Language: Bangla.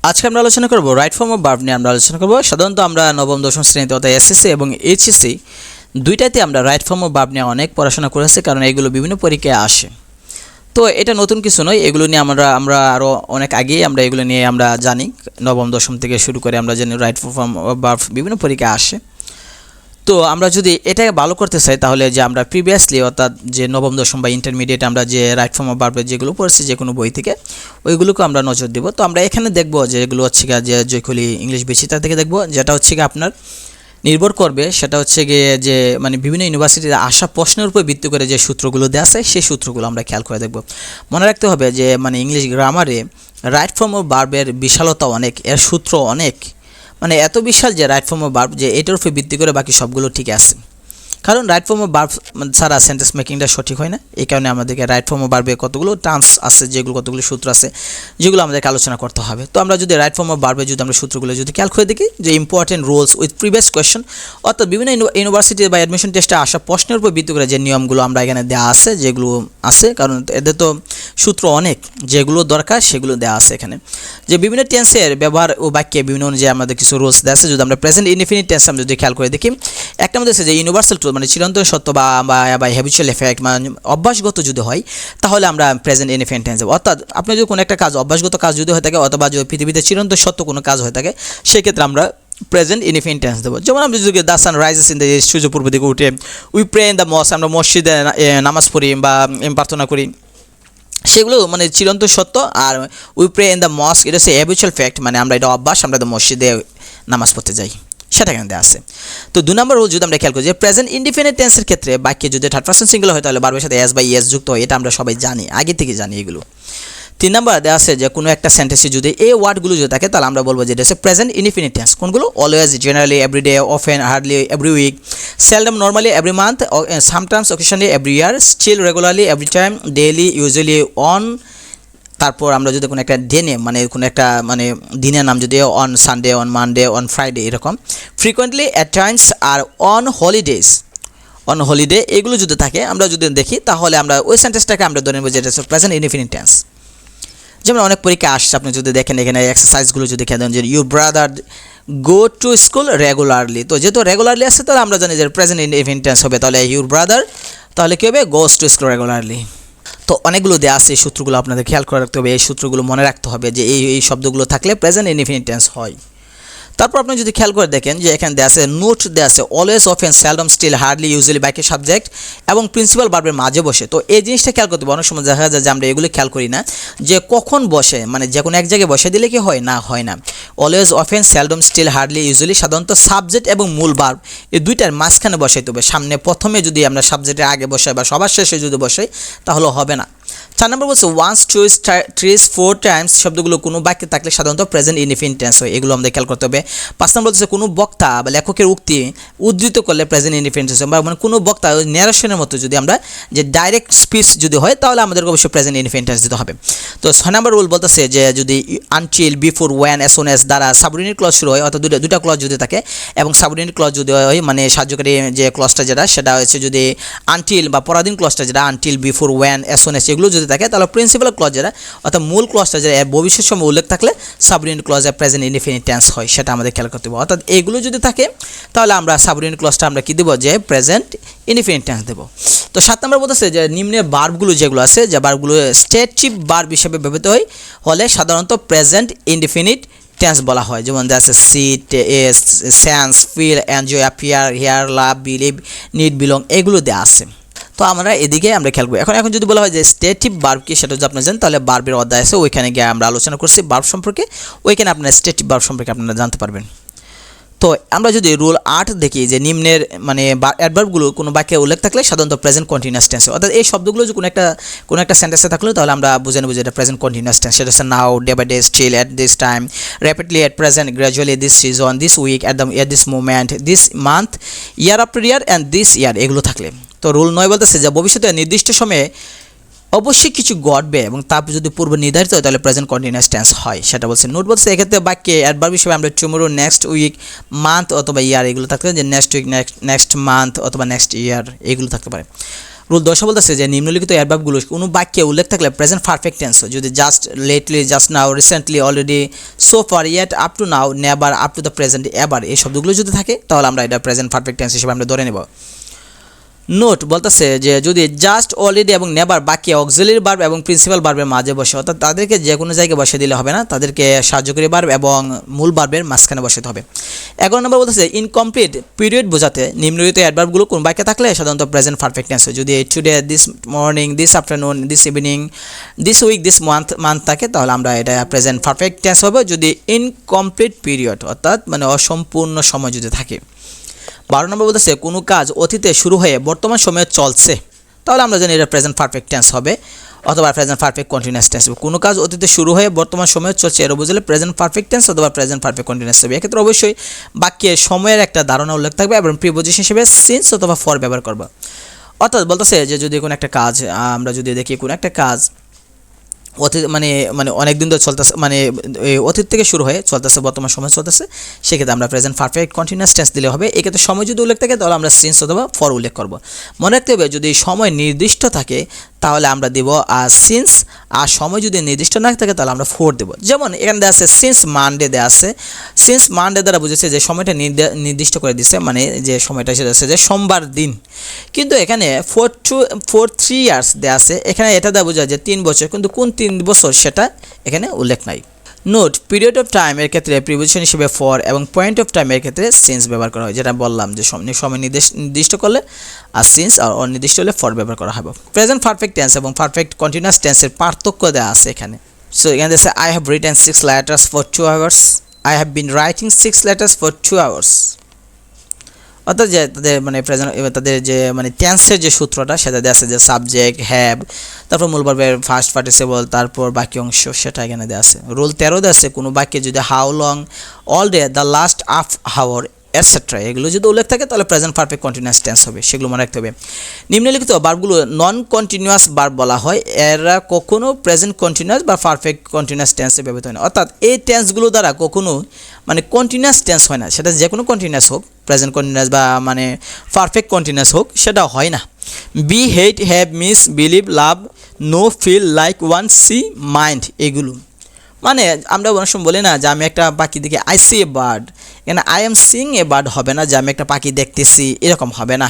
আজকে আমরা আলোচনা করব রাইট ফর্ম অফ ভার্ব নিয়ে আমরা আলোচনা করব। সাধারণত আমরা নবম দশম শ্রেণীতে অর্থাৎ এসএসসি এবং এইচএসসি দুইটাতে আমরা রাইট ফর্ম অফ ভার্ব নিয়ে অনেক পড়াশোনা করেছি, কারণ এগুলো বিভিন্ন পরীক্ষায় আসে। তো এটা নতুন কিছু নয়, এগুলো নিয়ে আমরা আরও অনেক আগেই আমরা এগুলো নিয়ে আমরা জানি। নবম দশম থেকে শুরু করে আমরা জানি রাইট ফর্ম অফ ভার্ব বিভিন্ন পরীক্ষায় আসে। তো আমরা যদি এটাকে ভালো করতে চাই তাহলে যে আমরা প্রিভিয়াসলি অর্থাৎ যে নবম দশম বা ইন্টারমিডিয়েট আমরা যে রাইট ফর্ম অফ ভার্বের যেগুলো পড়েছি যে কোনো বই থেকে ওইগুলোকে আমরা নজর দেব। তো আমরা এখানে দেখব যে এগুলো হচ্ছে গিয়ে যে জয়কলি ইংলিশ বিচিত্রা থেকে দেখব, যেটা হচ্ছে গিয়ে আপনার নির্ভর করবে সেটা হচ্ছে গিয়ে যে মানে বিভিন্ন ইউনিভার্সিটিতে আসা প্রশ্নের উপর ভিত্তি করে যে সূত্রগুলো দেওয়া আছে সেই সূত্রগুলো আমরা খেয়াল করে দেখব। মনে রাখতে হবে যে মানে ইংলিশ গ্রামারে রাইট ফর্ম অফ ভার্বের বিশালতা অনেক, এর সূত্র অনেক, মানে এত বিশাল যে রাইট ফর্ম অফ ভার্ব যে এটার উপর ভিত্তি করে বাকি সবগুলো ঠিক আছে। কারণ রাইট ফর্ম অফ ভার্ব ছাড়া সেন্টেন্স মেকিংটা সঠিক হয় না। এই কারণে আমাদেরকে রাইট ফর্ম অফ ভার্বে কতগুলো টার্মস আছে, যেগুলো কতগুলো সূত্র আছে যেগুলো আমাদেরকে আলোচনা করতে হবে। তো আমরা যদি রাইট ফর্ম অফ ভার্বে যদি আমরা সূত্রগুলো যদি খেয়াল করে দেখি যে important rules with previous question, অর্থাৎ বিভিন্ন ইউনিভার্সিটি বা অ্যাডমিশন টেস্টে আসা প্রশ্নের উপর ভিত্তি করে যে নিয়মগুলো আমরা এখানে দেওয়া আছে যেগুলো আছে, কারণ এদের তো সূত্র অনেক, যেগুলো দরকার সেগুলো দেওয়া আছে এখানে। যে বিভিন্ন টেন্সের ব্যবহার ও বাক্যে বিভিন্ন অনুযায়ী আমাদের কিছু রুলস দেওয়া আছে। যদি আমরা প্রেজেন্ট ইনডিফিনিট টেন্স আমরা যদি খেয়াল করে দেখি, একটা মধ্যে আছে যে ইউনিভার্সাল ট্রুথ মানে চিরন্তন সত্য বা হ্যাবিচুয়াল এফেক্ট মানে অভ্যাসগত যদি হয় তাহলে আমরা প্রেজেন্ট ইনডিফিনিট টেন্স দেবো। অর্থাৎ আপনি যদি কোনো একটা কাজ অভ্যাসগত কাজ যদি হয়ে থাকে অথবা যদি পৃথিবীতে চিরন্তন সত্য কোনো কাজ হয়ে থাকে সেক্ষেত্রে আমরা প্রেজেন্ট ইনডিফিনিট টেন্স দেবো। যেমন আমরা যদি the sun rises in the east, সূর্য পূর্ব দিকে উঠে, we pray in the mosque আমরা মসজিদে নামাজ পড়ি বা প্রার্থনা করি, সেগুলো মানে চিরন্তন সত্য। আর we pray in the mosque এটা হচ্ছে হ্যাবিচুয়াল ফ্যাক্ট, মানে আমরা এটা অভ্যাস, আমরা মসজিদে নামাজ পড়তে যাই, সেটা এখানে দেওয়া আছে। তো 2 নম্বর রুল যদি আমরা খেয়াল করি যে প্রেজেন্ট ইনডিফিনিট টেন্সের ক্ষেত্রে বাক্যে যদি থার্ড পারসন সিঙ্গুলার হয় তাহলে ভার্বের সাথে এস বা ইএস যুক্ত হয়, এটা আমরা সবাই জানি, আগে থেকে জানি এগুলো। 3 নম্বর দেওয়া আছে যে কোনো একটা সেন্টেন্সে যদি এই ওয়ার্ডগুলো যদি থাকে তাহলে আমরা বলবো যে এটা হচ্ছে প্রেজেন্ট ইনডিফিনিট টেন্স। কোনগুলো? Always, generally, everyday, often, hardly, every week, seldom, normally, every month, sometimes, occasionally, every year, still, regularly, every time, daily, usually, on. তারপর আমরা যদি কোনো একটা ডে নেম মানে কোনো একটা মানে দিনের নাম যদি on Sunday, on Monday, on Friday এরকম, ফ্রিকোয়েন্টলি, অ্যাট টাইমস, আর অন হলিডেজ, অন হলিডে, এগুলো যদি থাকে আমরা যদি দেখি তাহলে আমরা ওই সেন্টেন্সটাকে আমরা ধরে নেব যে এটা হচ্ছে প্রেজেন্ট ইনডিফিনিট টেন্স। যেমন অনেক পরীক্ষা আসছে, আপনি যদি দেখেন এখানে এক্সারসাইজগুলো যদি খেয়ে দেন যে your brother go to school regularly, তো যেহেতু রেগুলারলি আসছে তাহলে আমরা জানি যে প্রেজেন্ট ইনডিফিনিট টেন্স হবে, তাহলে ইউর ব্রাদার তাহলে কী হবে? Goes to school regularly. তো অনেকগুলো দেওয়া আছে, এই সূত্রগুলো আপনাদের খেয়াল করে রাখতে হবে, এই সূত্রগুলো মনে রাখতে হবে যে এই শব্দগুলো থাকলে প্রেজেন্ট ইনডিফিনিট টেন্স হয়। তারপর আপনি যদি খেয়াল করে দেখেন যে এখানে দেওয়া আছে নোট দেওয়া আছে always, often, seldom, still, hardly, usually বাকি সাবজেক্ট এবং প্রিন্সিপাল ভার্বের মাঝে বসে। তো এই জিনিসটা খেয়াল করতে হবে, অনেক সময় দেখা যায় যে আমরা এগুলো খেয়াল করি না যে কখন বসে, মানে যে কোনো এক জায়গায় বসে দিলে কি হয় না, হয় না। Always, often, seldom, still, hardly, usually সাধারণত সাবজেক্ট এবং মূল ভার্ব এই দুইটার মাঝখানে বসাইতে হবে। সামনে প্রথমে যদি আমরা সাবজেক্টের আগে বসাই বা সবার শেষে যদি বসাই তাহলে হবে না। 4 নম্বর বলছে ওয়ান্স, টুইস, থ্রিস, 4 টাইমস শব্দগুলো কোনো বাক্যে থাকলে সাধারণত প্রেজেন্ট ইনডিফিনিট টেন্স হয়, এগুলো আমাদের খেয়াল করতে হবে। 5 নম্বর বলছে কোনো বক্তা বা লেখকের উক্তি উদ্ধৃত করলে প্রেজেন্ট ইনডিফিনিট টেন্স হয়, মানে কোনো বক্তা ন্যারেশনের মতো যদি আমরা যে ডাইরেক্ট স্পিচ যদি হয় তাহলে আমাদেরকে অবশ্যই প্রেজেন্ট ইনডিফিনিট টেন্স দিতে হবে। তো 6 নম্বর রুল বলতেছে যে যদি until, before, when, as soon as দ্বারা সাবঅর্ডিনেট ক্লজ শুরু হয়, অর্থাৎ দুটা ক্লজ যদি থাকে এবং সাবঅর্ডিনেট ক্লজ যদি হয় মানে সাহায্যকারী যে ক্লজটা যেটা সেটা হচ্ছে যদি আনটিল বা পরাধীন ক্লজটা যেটা until, before, when, as soon as এগুলো যদি থাকে তাহলে প্রিন্সিপাল ক্লজ যেটা অর্থাৎ মূল ক্লজটা যেটা এর ভবিষ্যৎ সময় উল্লেখ থাকলে সাবঅর্ডিনেট ক্লজে প্রেজেন্ট ইনডিফিনিট টেন্স হয়, সেটা আমাদের খেয়াল করতে হবে। অর্থাৎ এগুলো যদি থাকে তাহলে আমরা সাবঅর্ডিনেট ক্লজটা আমরা কি দেব? যে প্রেজেন্ট ইনডিফিনিট টেন্স দেব। তো 7 নম্বর বলতেছে যে নিম্নের ভার্বগুলো যেগুলো আছে যে ভার্বগুলো স্টেটিভ ভার্ব হিসেবে ব্যবহৃত হয় হলে সাধারণত প্রেজেন্ট ইনডিফিনিট টেন্স বলা হয়। যেমন আছে sit, sense, feel, enjoy, appear, hear, love, believe, need, belong, এগুলো দেওয়া আছে। তো আমরা এদিকে আমরা খেয়াল করি। এখন যদি বলা হয় যে স্টেটিভ ভার্ব কি সেটা যদি আপনি জানেন তাহলে ভার্বের অধ্যায় আছে, ওইখানে গিয়ে আমরা আলোচনা করছি ভার্ব সম্পর্কে, ওইখানে আপনার স্টেটিভ ভার্ব সম্পর্কে আপনারা জানতে পারবেন। তো আমরা যদি রুল 8 দেখি যে নিম্নের মানে অ্যাডভার্বগুলো কোনো বাক্যে উল্লেখ থাকলে সাধারণত প্রেজেন্ট কন্টিনিউয়াস টেন্স, অর্থাৎ এই শব্দগুলো যদি কোনো একটা সেন্টেন্সে থাকলে তাহলে আমরা বুঝে নেব যে এটা প্রেজেন্ট কন্টিনিউয়াস টেন্স। সেটা হচ্ছে now, day by day, still, at this time, rapidly, at present, gradually, this season, this week, at this moment, this month, year after year and this year, এগুলো থাকলে। তো রুল 9 বলতেছে যে ভবিষ্যতে নির্দিষ্ট সময়ে অবশ্যই কিছু ঘটবে এবং তা যদি পূর্ব নির্ধারিত হয় তাহলে প্রেজেন্ট কন্টিনিউয়াস টেন্স হয়, সেটা বলছে। নোট বলছে এক্ষেত্রে বাক্যে অ্যাডভার্ব হিসেবে আমরা টুমরো, নেক্সট উইক, মান্থ অথবা ইয়ার এগুলো থাকতে পারে, যে নেক্সট উইক, নেক্সট মান্থ অথবা নেক্সট ইয়ার এগুলো থাকতে পারে। রুল 10 বলতেছে যে নিম্নলিখিত অ্যাডভার্বগুলো কোনো বাক্যে উল্লেখ থাকলে প্রেজেন্ট পারফেক্ট টেন্স, যদি just, lately, just now, recently, already, so far, yet, up to now, never, up to the present, ever, এই শব্দগুলো যদি থাকে তাহলে আমরা এটা প্রেজেন্ট পারফেক্ট টেন্স হিসেবে আমরা ধরে নেব। নোট বলতেছে যে যদি জাস্ট, অলরেডি এবং নেভার বাক্যে অক্সিলারি ভার্ব এবং প্রিন্সিপাল ভার্বের মাঝে বসে, অর্থাৎ তাদেরকে যে কোনো জায়গায় বসে দিলে হবে না, তাদেরকে সাহায্যকারী ভার্ব এবং মূল ভার্বের মাঝখানে বসাতে হবে। 11 নম্বর বলতেছে ইনকমপ্লিট পিরিয়ড বোঝাতে নিম্নলিখিত অ্যাডভার্বগুলো কোন বাক্যে থাকলে সাধারণত প্রেজেন্ট পারফেক্ট টেন্স হয়। যদি today, this morning, this afternoon, this evening, this week, this month থাকে তাহলে আমরা এটা প্রেজেন্ট পারফেক্ট টেন্স হবে। যদি ইনকমপ্লিট পিরিয়ড অর্থাৎ মানে অসম্পূর্ণ সময় যদি থাকে। 12 নম্বর বলতেছে কোনো কাজ অতীতে শুরু হয়ে বর্তমান সময়ে চলছে, তাহলে আমরা জানি এটা প্রেজেন্ট পারফেক্ট টেন্স হবে অথবা প্রেজেন্ট পারফেক্ট কন্টিনিউয়াস টেন্স হবে। কোনো কাজ অতীতে শুরু হয়ে বর্তমান সময়ে চলছে এর বুঝলে প্রেজেন্ট পারফেক্ট টেন্স অথবা প্রেজেন্ট পারফেক্ট কন্টিনিউয়াস হবে। এক্ষেত্রে অবশ্যই বাক্যে সময়ের একটা ধারণা উল্লেখ থাকবে এবং প্রিপোজিশন হিসেবে সিন্স অথবা ফর ব্যবহার করবে। অর্থাৎ বলতেছে যে যদি কোনো একটা কাজ আমরা যদি দেখি কোনো একটা কাজ অতীত মানে অনেক দিন ধরে চলতেছে, মানে অতীত থেকে শুরু হয়ে চলতেছে, বর্তমান সময় চলতেছে, সেক্ষেত্রে আমরা প্রেজেন্ট পারফেক্ট কন্টিনিউয়াস টেন্স দিলে হবে। এক্ষেত্রে সময় যদি উল্লেখ থাকে তাহলে আমরা সিন্স অথবা ফর উল্লেখ করব। মনে রাখতে হবে যদি সময় নির্দিষ্ট থাকে তাহলে আমরা দেব সিন্স, আর সময় যদি নির্দিষ্ট না থাকে তাহলে আমরা ফোর দেব। যেমন এখানে দেওয়া আছে সিন্স মানডে দেওয়া আছে, সিন্স মানডে দ্বারা বুঝেছে যে সময়টা নির্দিষ্ট করে দিচ্ছে, মানে যে সময়টা সেটা হচ্ছে যে সোমবার দিন। কিন্তু এখানে 3 ইয়ার্স দেওয়া আছে, এখানে এটা দেওয়া বোঝায় যে 3 বছর, কিন্তু কোন 3 বছর সেটা এখানে উল্লেখ নাই। নোট পিরিয়ড অফ টাইম এর ক্ষেত্রে প্রিপোজিশন হিসেবে ফর এবং পয়েন্ট অফ টাইম এর ক্ষেত্রে সিন্স ব্যবহার করা হয়, যেটা বললাম যে সময় নির্দিষ্ট করলে আর সিন্স আর অনির্দিষ্ট হলে ফর ব্যবহার করা হবে। প্রেজেন্ট পারফেক্ট টেন্স এবং পারফেক্ট কন্টিনিউয়াস টেন্সের পার্থক্য দেওয়া আছে এখানে। সো এখানে আছে I have written 6 letters for 2 hours, I have been writing 6 letters for 2 hours। অর্থাৎ যে তাদের মানে প্রেজেন্ট তাদের যে মানে টেন্সের যে সূত্রটা সেটা দেওয়া আছে যে সাবজেক্ট, হ্যাভ, তারপর মূল ভার্বের ফার্স্ট পার্টিসিপল, তারপর বাকি অংশ সেটা এখানে দেওয়া আছে। রুল 13 দেওয়া আছে কোনো বাক্যে যদি how long, all day, the last half hour, etcetera এগুলো যদি উল্লেখ থাকে তাহলে প্রেজেন্ট পারফেক্ট কন্টিনিউয়াস টেন্স হবে, সেগুলো মনে রাখতে হবে। নিম্নলিখিত ভার্বগুলো নন কন্টিনিউয়াস ভার্ব বলা হয়, এরা কখনো প্রেজেন্ট কন্টিনিউয়াস বা পারফেক্ট কন্টিনিউয়াস টেন্সে ব্যবহৃত হয় না। অর্থাৎ এই টেন্সগুলো দ্বারা কখনো মানে কন্টিনিউয়াস টেন্স হয় না, সেটা যে কোনো কন্টিনিউয়াস হোক, প্রেজেন্ট কন্টিনিউয়াস বা মানে পারফেক্ট কন্টিনিউয়াস হোক, সেটা হয় না। Be, hate, have, miss, believe, love, know, feel, like, want, see, mind, এগুলো মানে আমরা অনেক সময় বলি না যে আমি একটা পাখি দেখি, আই সি এ বার্ড, এখানে I am Singh a bird হবে না, যে আমি একটা পাখি দেখতেছি এরকম হবে না।